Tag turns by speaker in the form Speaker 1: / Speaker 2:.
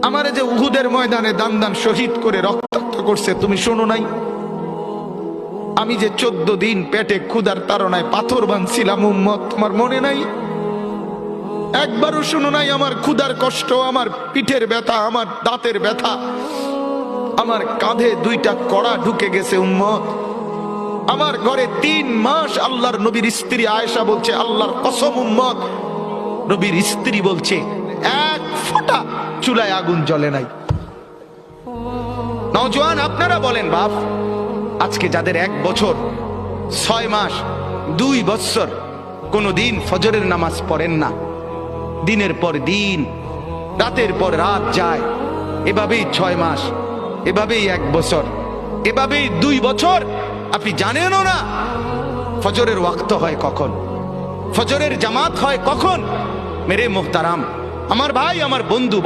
Speaker 1: আমারে যে উহুদের ময়দানে দান দান শহীদ করে রক্তাক্ত করছে, তুমি শোনো নাই? আমি যে 14 দিন পেটে ক্ষুধার তাড়নায় পাথর বাঁধছিলাম, উম্মত, তোমার মনে নাই? একবারও শোনো নাই আমার ক্ষুধার কষ্ট, আমার পিঠের ব্যথা, আমার দাঁতের ব্যথা, আমার কাঁধে 2টা কড়া ঢুকে গেছে উম্মত। আমার ঘরে 3 মাস আল্লাহর নবীর স্ত্রী আয়েশা বলছে, আল্লাহর কসম উম্মত, নবীর স্ত্রী বলছে এক ফোঁটা চুলায় আগুন জ্বলে নাই। নওজোয়ান আপনারা বলেন বাপ, আজকে যাদের 1 বছর 6 মাস 2 বছর কোনদিন ফজরের নামাজ পড়েন না, দিনের পর দিন রাতের পর রাত যায়, এভাবেই 6 মাস, এভাবেই 1 বছর, এভাবেই 2 বছর, আপনি জানেনও না ফজরের ওয়াক্ত হয় কখন, ফজরের জামাত হয় কখন। মেরে মোহতারাম, আমার ভাই, আমার বন্ধু,